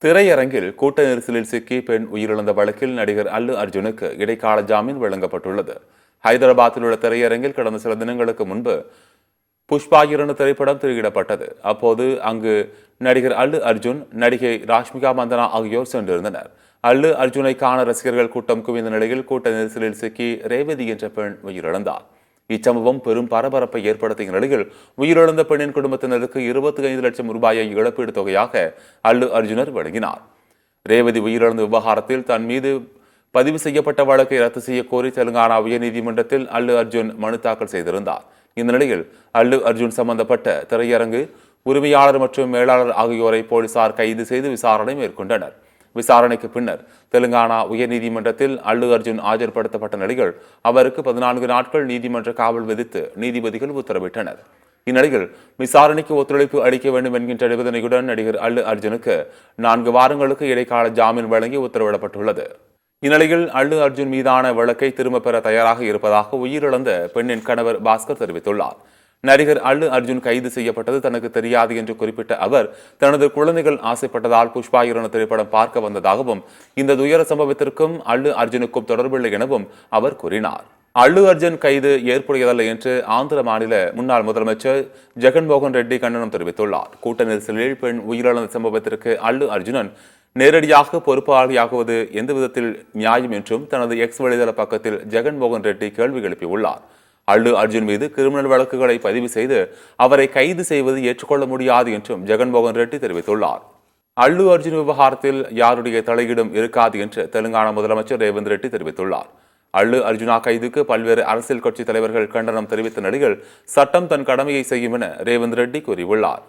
திரையரங்கில் கூட்ட நெரிசலில் சிக்கி பெண் உயிரிழந்த வழக்கில் நடிகர் அல்லு அர்ஜுனுக்கு இடைக்கால ஜாமீன் வழங்கப்பட்டுள்ளது. ஹைதராபாத்தில் உள்ள திரையரங்கில் கடந்த சில தினங்களுக்கு முன்பு புஷ்பா 2 திரைப்படம் திரையிடப்பட்டது. அப்போது அங்கு நடிகர் அல்லு அர்ஜுன், நடிகை ராஷ்மிகா மந்தனா ஆகியோர் சென்றிருந்தனர். அல்லு அர்ஜுனை காண ரசிகர்கள் கூட்டம் குவிந்த நிலையில் கூட்ட நெரிசலில் சிக்கி ரேவதி என்ற பெண் உயிரிழந்தார். இச்சம்பவம் பெரும் பரபரப்பை ஏற்படுத்திய நிலையில் உயிரிழந்த பெண்ணின் குடும்பத்தினருக்கு 25 லட்சம் ரூபாயை இழப்பீடு தொகையாக அல்லு அர்ஜுனர் வழங்கினார். ரேவதி உயிரிழந்த விவகாரத்தில் தன் மீது பதிவு செய்யப்பட்ட வழக்கை ரத்து செய்ய கோரி தெலுங்கானா உயர்நீதிமன்றத்தில் அல்லு அர்ஜுன் மனு தாக்கல் செய்திருந்தார். இந்த நிலையில் அல்லு அர்ஜுன் சம்பந்தப்பட்ட திரையரங்கு உரிமையாளர் மற்றும் மேலாளர் ஆகியோரை போலீசார் கைது செய்து விசாரணை மேற்கொண்டனர். விசாரணைக்கு பின்னர் தெலுங்கானா உயர்நீதிமன்றத்தில் அல்லு அர்ஜுன் ஆஜர்படுத்தப்பட்ட நிலையில் அவருக்கு 14 நாட்கள் நீதிமன்ற காவல் விதித்து நீதிபதிகள் உத்தரவிட்டனர். இந்நிலையில் விசாரணைக்கு ஒத்துழைப்பு அளிக்க வேண்டும் என்கின்ற நிபந்தனையுடன் நடிகர் அல்லு அர்ஜுனுக்கு 4 வாரங்களுக்கு இடைக்கால ஜாமீன் வழங்கி உத்தரவிடப்பட்டுள்ளது. இந்நிலையில் அல்லு அர்ஜுன் மீதான வழக்கை திரும்பப் பெற தயாராக இருப்பதாக உயிரிழந்த பெண்ணின் கணவர் பாஸ்கர் தெரிவித்துள்ளார். நடிகர் அல்லு அர்ஜுன் கைது செய்யப்பட்டது தனக்கு தெரியாது என்று குறிப்பிட்ட அவர், தனது குழந்தைகள் ஆசைப்பட்டதால் புஷ்பா 2 திரைப்படம் பார்க்க வந்ததாகவும் இந்த துயர சம்பவத்திற்கும் அல்லு அர்ஜுனுக்கும் தொடர்பில்லை எனவும் அவர் கூறினார். அல்லு அர்ஜுன் கைது ஏற்புடையதல்ல என்று ஆந்திர மாநில முன்னாள் முதலமைச்சர் ஜெகன்மோகன் ரெட்டி கண்டனம் தெரிவித்துள்ளார். கூட்ட நெரிசலில் பெண் உயிரிழந்த சம்பவத்திற்கு அல்லு அர்ஜுனன் நேரடியாக பொறுப்பாளியாகுவது எந்த விதத்தில் நியாயம் என்றும் தனது எக்ஸ் வலைதள பக்கத்தில் ஜெகன்மோகன் ரெட்டி கேள்வி எழுப்பியுள்ளார். அல்லு அர்ஜுன் மீது கிரிமினல் வழக்குகளை பதிவு செய்து அவரை கைது செய்வது ஏற்றுக்கொள்ள முடியாது என்றும் ஜெகன்மோகன் ரெட்டி தெரிவித்துள்ளார். அல்லு அர்ஜுன் விவகாரத்தில் யாருடைய தலையீடும் இருக்காது என்று தெலுங்கானா முதலமைச்சர் ரேவந்த் ரெட்டி தெரிவித்துள்ளார். அல்லு அர்ஜுனா கைதுக்கு பல்வேறு அரசியல் கட்சி தலைவர்கள் கண்டனம் தெரிவித்த நிலையில் சட்டம் தன் கடமையை செய்யும் என ரேவந்த் ரெட்டி கூறியுள்ளார்.